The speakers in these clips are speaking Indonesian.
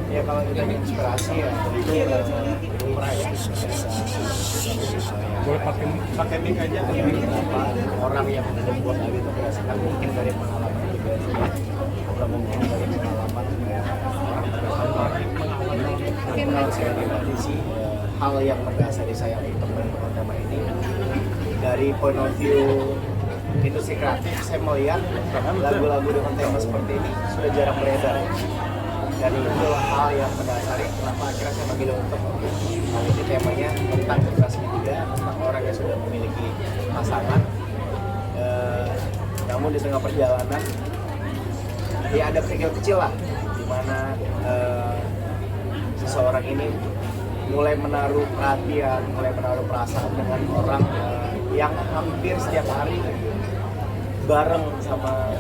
Ya kalau kita inspirasi ya tentu Umrah ya. Boleh pakai mic aja. Beberapa orang yang membuat hal itu berdasarkan mungkin dari pengalaman pribadi atau mungkin dari pengalaman orang kalau saya pribadi sih hal yang mendasari saya untuk menentukan tema ini dari point of view industri kreatif, saya melihat lagu-lagu dengan tema seperti ini sudah jarang beredar. Dan itulah hal yang mendasari kenapa akhirnya saya memilih untuk hal ini temanya tentang generasi ketiga, tentang orang yang sudah memiliki pasangan, namun di tengah perjalanan ya ada kecil-kecil lah di mana seseorang ini mulai menaruh perhatian, mulai menaruh perasaan dengan orang yang hampir setiap hari bareng sama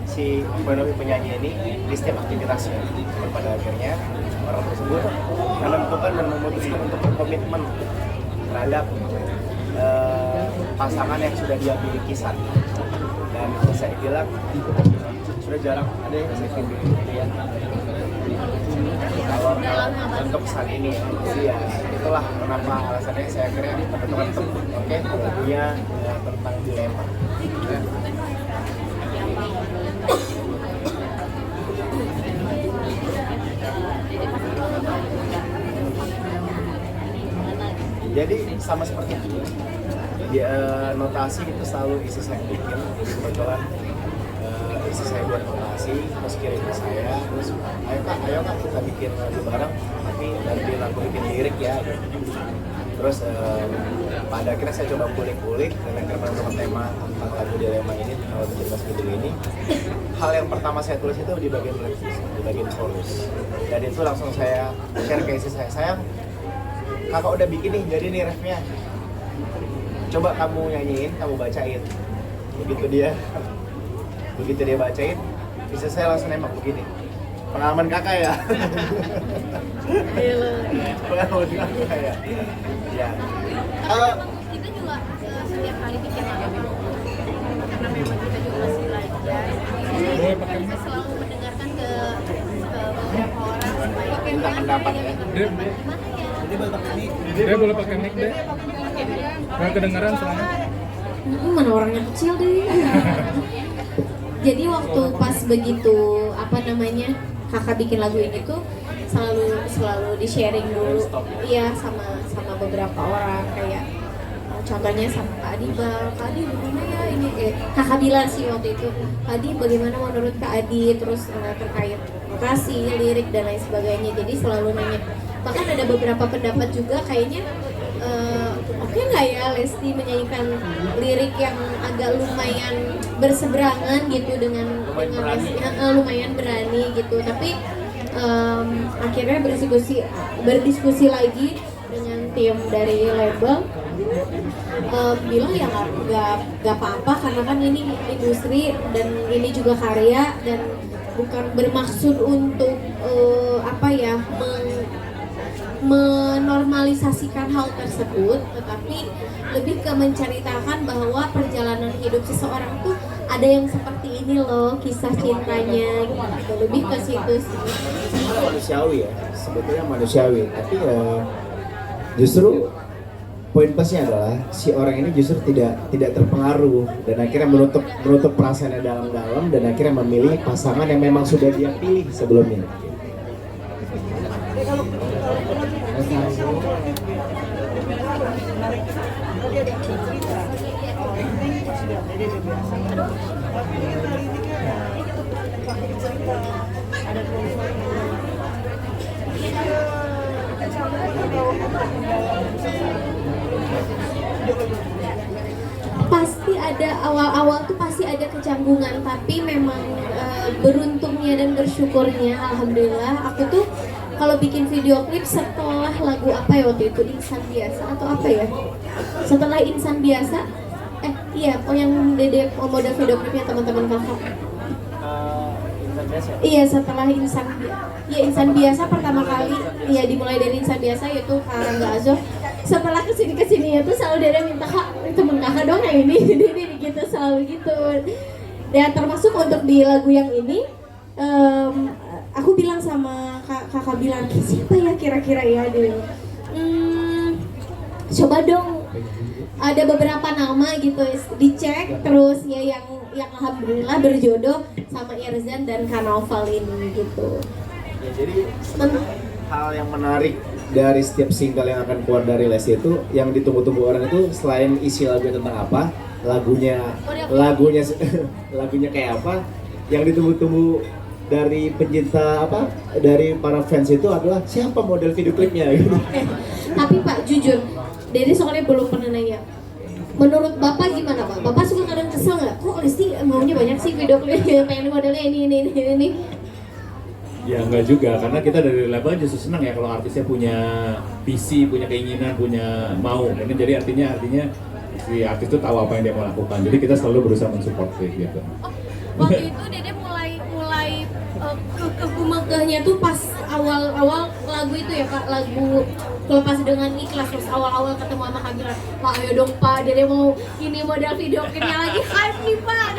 si penyanyi ini di setiap aktivitasnya. Pada akhirnya orang tersebut menentukan dan memutuskan untuk berkomitmen terhadap pasangan yang sudah dia miliki saat ini. Dan saya bilang sudah jarang ada yang saya pilih ya. Kalau untuk saat ini ya itulah kenapa alasannya saya akhirnya menentukan lagunya tentang dilema. Jadi sama seperti itu. Notasi itu selalu isi saya bikin. Kebetulan isi saya buat notasi, terus kirim ke saya, terus ayo kak kita bikin lagu bareng, tapi dari lagu bikin lirik ya. Terus pada akhirnya saya coba kulik-kulik dan akhirnya menentukan tema tentang lagu dilema ini, kalau jelas video ini. Hal yang pertama saya tulis itu di bagian lirik, di bagian chorus. Dan itu langsung saya share ke isi saya, sayang kakak udah bikin nih, jadi nih refnya coba kamu nyanyiin, kamu bacain. Begitu dia bacain, bisa saya langsung nembak begini. Pengalaman kakak ya. Pengalaman kakak ya. Ya. Kita juga setiap kali bikin lagu karena memang kita juga masih belajar. Jadi kita selalu mendengarkan ke beberapa orang supaya minta pendapat ya. gimana ya. Dia boleh pakai mic deh. Nggak kedengaran soalnya. Mana orangnya kecil deh. Jadi waktu pas begitu kakak bikin lagu ini tuh selalu di sharing dulu, iya sama beberapa orang kayak contohnya sama Kak Adi, Kak Adi gimana ya ini kakak bilang sih waktu itu, Kak Adi bagaimana menurut Kak Adi, terus terkait notasi, lirik dan lain sebagainya. Jadi selalu nanya, bahkan ada beberapa pendapat juga kayaknya oke nggak ya Lesti menyanyikan lirik yang agak lumayan berseberangan gitu dengan Lesti, lumayan berani gitu. Tapi akhirnya berdiskusi lagi dengan tim dari label, bilang ya nggak apa-apa karena kan ini industri dan ini juga karya dan bukan bermaksud untuk menormalisasikan hal tersebut, tetapi lebih ke menceritakan bahwa perjalanan hidup seseorang tuh ada yang seperti ini loh kisah cintanya gitu. Lebih ke situ sih. Manusiawi ya, sebetulnya manusiawi. Tapi justru poin plusnya adalah si orang ini justru tidak terpengaruh dan akhirnya menutup perasaannya dalam-dalam dan akhirnya memilih pasangan yang memang sudah dia pilih sebelumnya. Pasti ada awal-awal tuh pasti ada kecanggungan, tapi memang beruntungnya dan bersyukurnya alhamdulillah aku tuh kalau bikin video klip setelah lagu apa ya waktu itu, Insan Biasa atau apa ya, setelah Insan Biasa yang Dede model video klipnya teman-teman kakak. Insan Biasa? Iya, setelah Insan Biasa pertama kali, dimulai dari Insan Biasa yaitu Karangga Azor. Setelah kesini ya tuh selalu Dede minta, kak temen kakak dong yang ini, jadi gitu selalu gitu. Dan termasuk untuk di lagu yang ini, aku bilang sama kakak bilang, siapa ya kira-kira ya? Dia, coba dong, ada beberapa nama gitu, dicek terus ya yang alhamdulillah berjodoh sama Irzan dan Kanoval ini gitu. Ya, jadi hal yang menarik dari setiap single yang akan keluar dari Lesti itu, yang ditunggu-tunggu orang itu selain isi lagu tentang apa, lagunya lagunya kayak apa, yang ditunggu-tunggu dari pencinta apa, dari para fans itu adalah siapa model video klipnya gitu. Tapi Pak jujur, Dede soalnya belum pernah nanya. Menurut Bapak gimana Pak? Bapak suka kadang kesel nggak? Kok Lesti maunya banyak sih video klip, pengen modelnya ini. Ya enggak juga, karena kita dari label justru senang ya kalau artisnya punya visi, punya keinginan, punya mau. Ini jadi artinya si artis itu tahu apa yang dia mau lakukan. Jadi kita selalu berusaha mensupport gitu. Waktu itu Dede mulai Kegumegahnya tuh pas awal lagu itu ya Pak, lagu Lepas Dengan Ikhlas, terus awal ketemu sama Kak Bilar, Pak ayo dong Pak, Dede mau ini model video klipnya lagi hype nih Pak,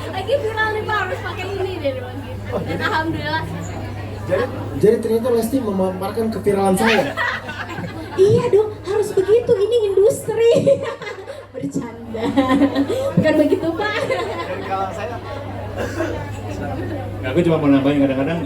lagi viral nih Pak, harus pakai ini Dede bilang gitu. Dan alhamdulillah. Jadi ternyata Lesti memaparkan keviralan saya. Iya dong, harus begitu, ini industri. Bercanda. Bukan begitu Pak. Dari kalau saya Nah, aku cuma mau nambahin kadang-kadang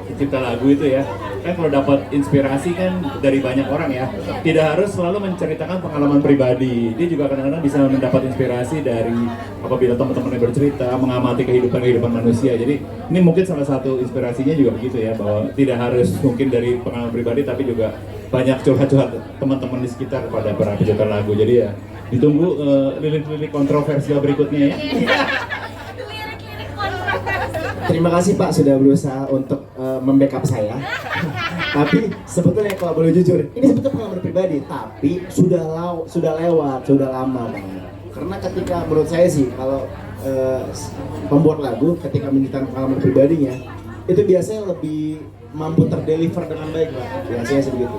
pencipta lagu itu ya, kan kalau dapat inspirasi kan dari banyak orang ya, tidak harus selalu menceritakan pengalaman pribadi. Dia juga kadang-kadang bisa mendapat inspirasi dari apabila teman-temannya bercerita, mengamati kehidupan manusia. Jadi ini mungkin salah satu inspirasinya juga begitu ya, bahwa tidak harus mungkin dari pengalaman pribadi, tapi juga banyak curhat-curhat teman-teman di sekitar pada para pencipta lagu. Jadi ya ditunggu lirik-lirik kontroversial berikutnya ya. terima kasih Pak sudah berusaha untuk membackup saya. Tapi sebetulnya kalau boleh jujur, ini sebetulnya pengalaman pribadi, tapi sudah lewat, sudah lama banget. Karena ketika menurut saya sih kalau pembuat lagu ketika menceritakan pengalaman pribadinya, itu biasanya lebih mampu terdeliver dengan baik Pak. Biasanya sih begitu.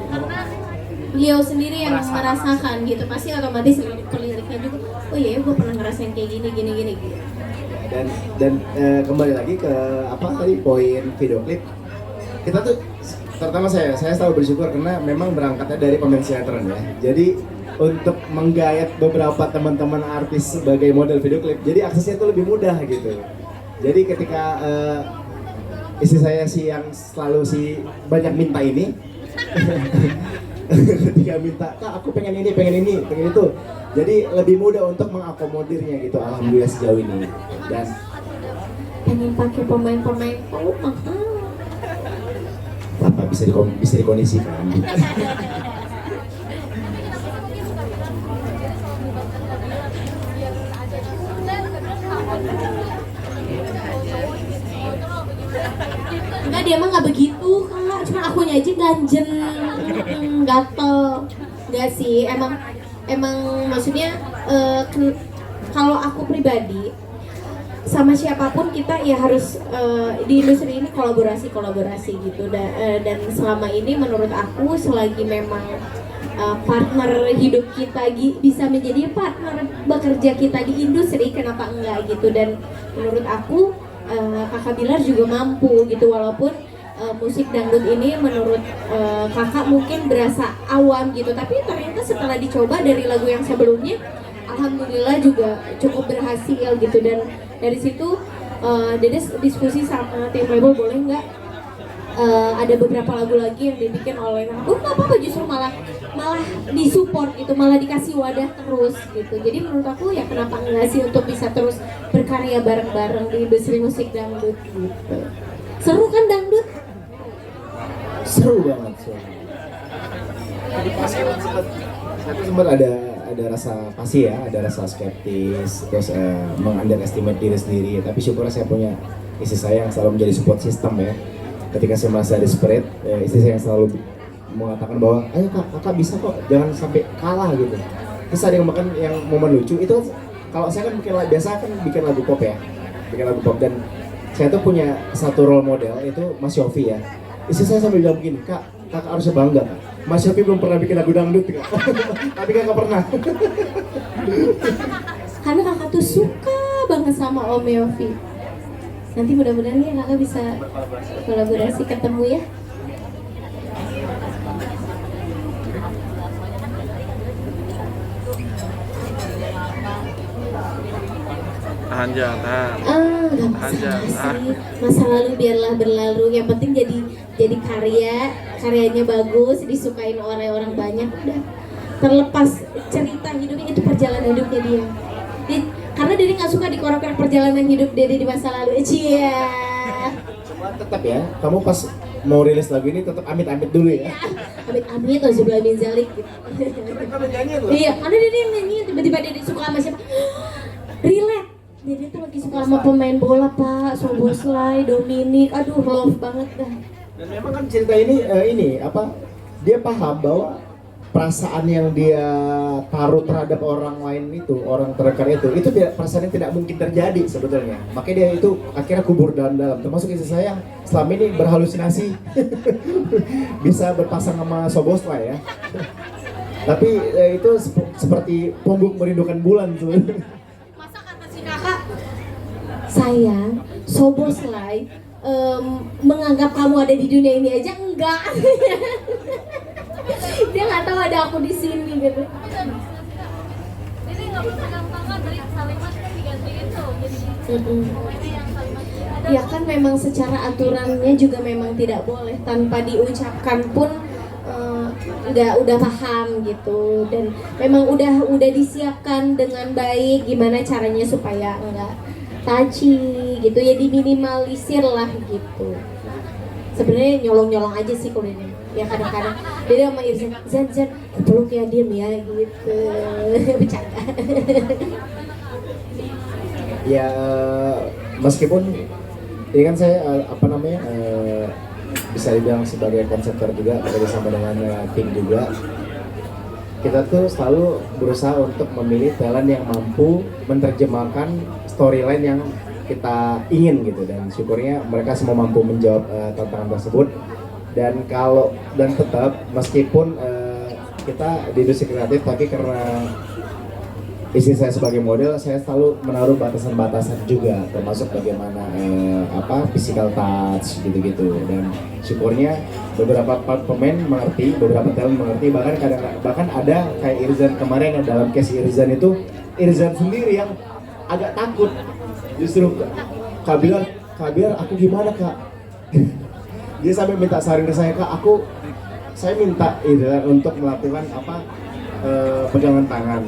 Beliau sendiri yang merasakan gitu, pasti otomatis liriknya juga, oh iya gue pernah ngerasain kayak gini gitu. Dan kembali lagi ke apa tadi poin video klip, kita tuh terutama saya selalu bersyukur karena memang berangkatnya dari pemain sinetron ya. Jadi untuk menggayat beberapa teman-teman artis sebagai model video klip, jadi aksesnya tuh lebih mudah gitu. Jadi ketika istri saya sih yang selalu banyak minta ini ketika minta, Kak aku pengen ini, pengen itu, jadi lebih mudah untuk mengakomodirnya gitu, alhamdulillah sejauh ini. Dan pengen pakai pemain-pemain mahal. apa bisa dikondisikan. Enggak, dia mah nggak begitu Kak, cuma akunya aja ganjen, gatel. Enggak sih, emang maksudnya kalau aku pribadi sama siapapun kita ya harus di industri ini kolaborasi gitu, dan selama ini menurut aku selagi memang partner hidup kita bisa menjadi partner bekerja kita di industri, kenapa enggak gitu. Dan menurut aku Kakak Bilar juga mampu gitu, walaupun musik dangdut ini menurut kakak mungkin berasa awam gitu, tapi ternyata setelah dicoba dari lagu yang sebelumnya alhamdulillah juga cukup berhasil gitu. Dan dari situ Dede diskusi sama tim label, boleh nggak ada beberapa lagu lagi yang dibikin oleh aku, nggak apa-apa, justru malah disupport gitu, malah dikasih wadah terus gitu. Jadi menurut aku ya kenapa enggak sih untuk bisa terus berkarya bareng-bareng di industri musik dangdut gitu. Seru kan dangdut? Seru banget. Saya tuh sempat ada rasa pasti ya, ada rasa skeptis, terus meng-underestimate diri sendiri. Tapi syukur saya punya istri saya yang selalu menjadi support system ya. Ketika saya merasa desperate, istri saya yang selalu mengatakan bahwa ayo kakak bisa kok, jangan sampai kalah gitu. Terus ada yang bahkan yang momen lucu itu, kalau saya kan biasa bikin lagu pop ya, dan saya tuh punya satu role model itu Mas Yofi ya. Istri saya sambil bilang begini, kakak harusnya bangga Kak. Mas Yofi belum pernah bikin lagu dangdut Kak. Tapi kakak pernah. Karena kakak tuh suka banget sama Om Yofi. Nanti mudah-mudahan ya kakak bisa kolaborasi ketemu ya. Tahan Jang, tahan. Gak masalah sih. Masa lalu biarlah berlalu. Yang penting jadi karyanya bagus, disukain oleh orang banyak. Udah terlepas cerita hidupnya itu perjalanan hidupnya dia. Karena dia nggak suka dikorek-korek perjalanan hidup dia di masa lalu. Cia. Cuma tetap ya, kamu pas mau rilis lagu ini tetap amit-amit dulu ya. Amit-amit loh sebelum min zalik gitu. Kamu nyanyi loh. Iya, karena dia nyanyi tiba-tiba dia suka sama siapa? Relate. Dia tuh lagi suka sama pemain bola Pak, Soboslai, Dominic, aduh love banget dah. Dan memang kan cerita ini dia paham bahwa perasaan yang dia taruh terhadap orang lain itu, orang terdekat itu tidak, perasaan yang tidak mungkin terjadi sebetulnya. Makanya dia itu akhirnya kubur dalam, termasuk istri saya yang selama ini berhalusinasi bisa berpasang sama Soboslai ya. Tapi itu seperti Pongguk merindukan bulan tuh. Masa kata si kakak, sayang, Soboslai menganggap kamu ada di dunia ini aja enggak. Dia nggak tahu ada aku di sini gitu. Jadi nggak pegang tangan dari kalimat kan digantiin tuh jadi ini yang kalimatnya. Ya kan memang secara aturannya juga memang tidak boleh tanpa diucapkan pun udah paham gitu, dan memang udah disiapkan dengan baik gimana caranya supaya enggak touchy gitu ya, diminimalisir lah gitu. Sebenarnya nyolong-nyolong aja sih kalau ini ya, kadang-kadang dia sama Irzan, Zan peluk ya, diem ya gitu. Bercanda. Ya meskipun ini kan saya bisa dibilang sebagai konseptor juga, bersama dengan tim juga, kita tuh selalu berusaha untuk memilih talent yang mampu menerjemahkan storyline yang kita ingin gitu, dan syukurnya mereka semua mampu menjawab tantangan tersebut. Dan tetap meskipun kita di industri kreatif, tapi karena istri saya sebagai model, saya selalu menaruh batasan-batasan juga, termasuk bagaimana physical touch gitu-gitu. Dan syukurnya beberapa pemain mengerti, beberapa talent mengerti, bahkan ada kayak Irzan kemarin, yang dalam case Irzan itu Irzan sendiri yang agak takut. Justru Kak Bilar aku gimana Kak? Dia sampai minta saran ke saya, Kak, saya minta Irzan untuk melakukan pegangan tangan.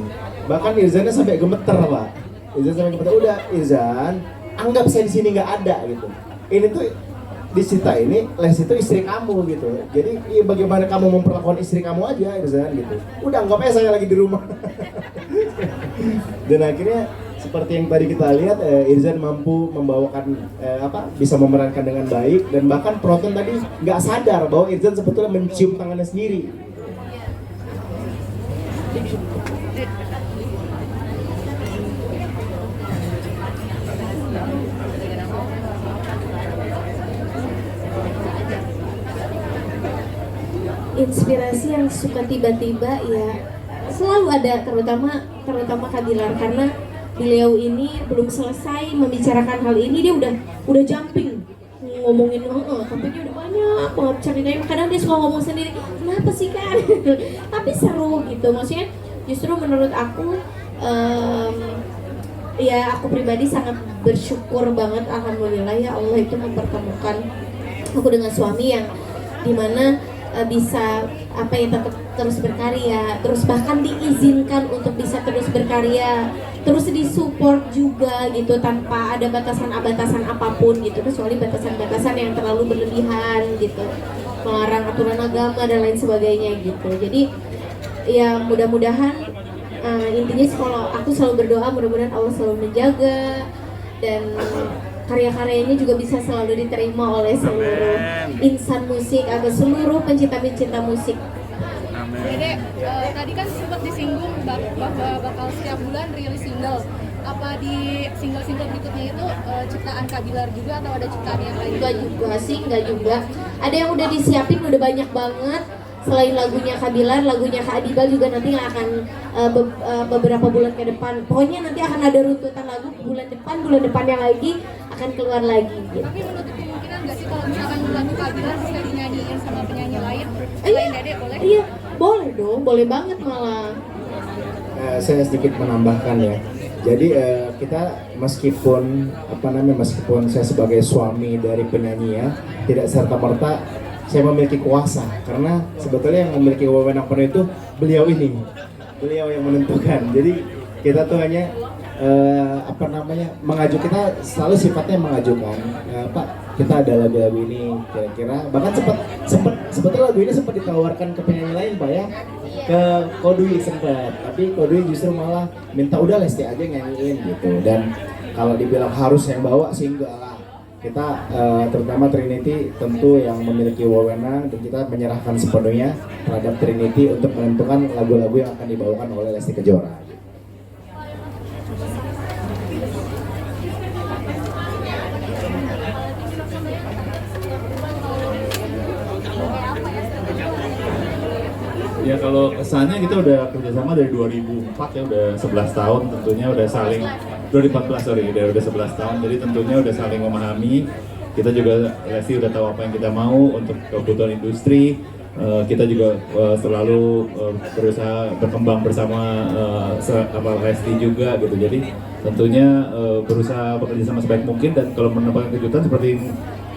Bahkan Irzannya sampai gemeter Pak. Udah Irzan, anggap saya di sini nggak ada gitu. Ini tuh di cerita ini, Les itu istri kamu gitu. Jadi bagaimana kamu memperlakukan istri kamu aja Irzan gitu. Udah anggap aja saya lagi di rumah. Dan akhirnya seperti yang tadi kita lihat, Irzan mampu membawakan bisa memerankan dengan baik, dan bahkan penonton tadi nggak sadar bahwa Irzan sebetulnya mencium tangannya sendiri. Inspirasi yang suka tiba-tiba ya selalu ada, terutama Kak Bilar, karena beliau ini belum selesai membicarakan hal ini dia udah jumping ngomongin tapi dia udah banyak banget ceritanya. Kadang dia suka ngomong sendiri, kenapa sih Kak? Tapi seru gitu, maksudnya justru menurut aku ya aku pribadi sangat bersyukur banget, alhamdulillah ya Allah itu mempertemukan aku dengan suami yang dimana bisa tetap terus berkarya, terus bahkan diizinkan untuk bisa terus berkarya, terus disupport juga gitu tanpa ada batasan apapun gitu, kecuali batasan-batasan yang terlalu berlebihan gitu, melarang aturan agama dan lain sebagainya gitu. Jadi ya mudah-mudahan intinya kalau aku selalu berdoa mudah-mudahan Allah selalu menjaga dan karya-karyanya juga bisa selalu diterima oleh seluruh insan musik atau seluruh pencinta-pencinta musik. Dede, tadi kan sempat disinggung bahwa bakal setiap bulan rilis single. Apa di single-single berikutnya itu ciptaan Kak Bilar juga atau ada ciptaan yang lain? Enggak juga. Ada yang udah disiapin, udah banyak banget. selain lagunya Kak Bilar, lagunya Kak Adibal juga nanti akan beberapa bulan ke depan. Pokoknya nanti akan ada runtutan lagu bulan depannya lagi akan keluar lagi. Gitu. Tapi menutup kemungkinan nggak sih kalau misalkan lagu Kak Bilar bisa dinyanyiin sama penyanyi lain? Iya, Selain Dede boleh? iya, boleh dong, boleh banget malah. Saya sedikit menambahkan ya. Jadi kita meskipun saya sebagai suami dari penyanyi ya, tidak serta merta saya memiliki kuasa, karena sebetulnya yang memiliki wewenang penuh itu beliau yang menentukan. Jadi kita tuh hanya kita selalu sifatnya mengajukan, Pak, kita ada lagu ini kira-kira, bahkan sebetulnya lagu ini sempat ditawarkan ke penyanyi lain Pak ya, ke Kodwi sempat, tapi Kodwi justru malah minta udah Lesti aja nyanyiin gitu. Dan kalau dibilang harus yang bawa sih enggak lah, kita terutama Trinity tentu yang memiliki wewenang, dan kita menyerahkan sepenuhnya terhadap Trinity untuk menentukan lagu-lagu yang akan dibawakan oleh Lesti Kejora. Ya kalau kesannya kita udah kerjasama dari 2004 ya, udah 11 tahun tentunya udah saling 2014 sorry, udah 11 tahun, jadi tentunya udah saling memahami. Kita juga Lesti udah tahu apa yang kita mau untuk kebutuhan industri. Kita juga selalu berusaha berkembang bersama Lesti juga gitu. Jadi tentunya berusaha bekerja sama sebaik mungkin, dan kalau mendapatkan kejutan seperti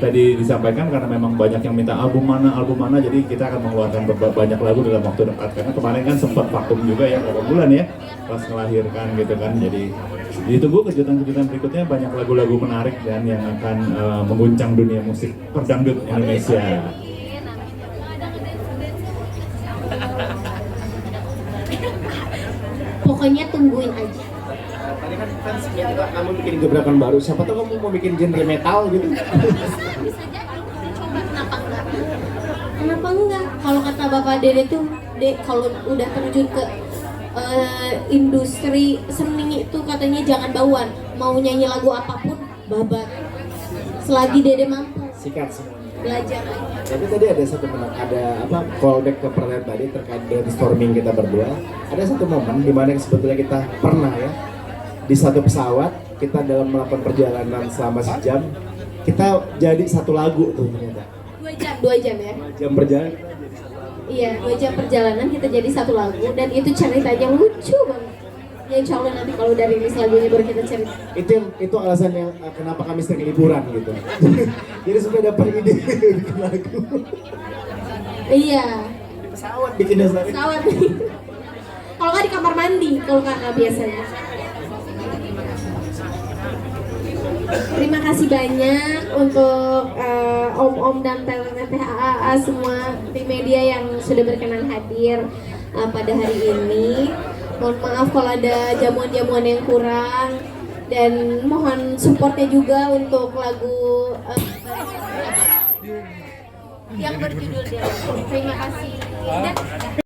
tadi disampaikan, karena memang banyak yang minta album mana, jadi kita akan mengeluarkan banyak lagu dalam waktu dekat. Karena kemarin kan sempat vakum juga ya, beberapa bulan ya, pas melahirkan gitu kan. Jadi ditunggu kejutan-kejutan berikutnya, banyak lagu-lagu menarik dan yang akan mengguncang dunia musik perdangdut Indonesia. Pokoknya tungguin aja. Tadi kan fans minta kamu bikin gebrakan baru, siapa tahu kamu mau bikin genre metal gitu. Bisa jadi coba, kenapa enggak? Kenapa enggak? Kalau kata Bapak Dede tuh, kalau udah terjun ke industri seni itu katanya jangan bauan. Mau nyanyi lagu apapun, babat. Selagi Dede mampu. Sikat semuanya. Belajar aja. Jadi tadi ada callback ke pertanyaan tadi terkait brainstorming kita berdua. Ada satu momen di mana sebetulnya kita pernah ya, di satu pesawat kita dalam melakukan perjalanan selama sejam, kita jadi satu lagu tuh ternyata. 2 jam ya? 2 jam perjalanan. Iya, 2 jam perjalanan kita jadi satu lagu, dan itu ceritanya lucu banget. Ya insya Allah nanti kalau udah rilis lagunya baru kita cerita. Itu alasan yang kenapa kami sering liburan gitu. Jadi supaya dapat ide bikin lagu. Iya. Di pesawat bikinnya sendiri. Pesawat. Kalau nggak di kamar mandi, kalau kakak biasanya. Terima kasih banyak untuk om-om dan tete AAA semua tim media yang sudah berkenan hadir pada hari ini. Mohon maaf kalau ada jamuan-jamuan yang kurang, dan mohon supportnya juga untuk lagu yang berjudul Dia. Terima kasih. Dan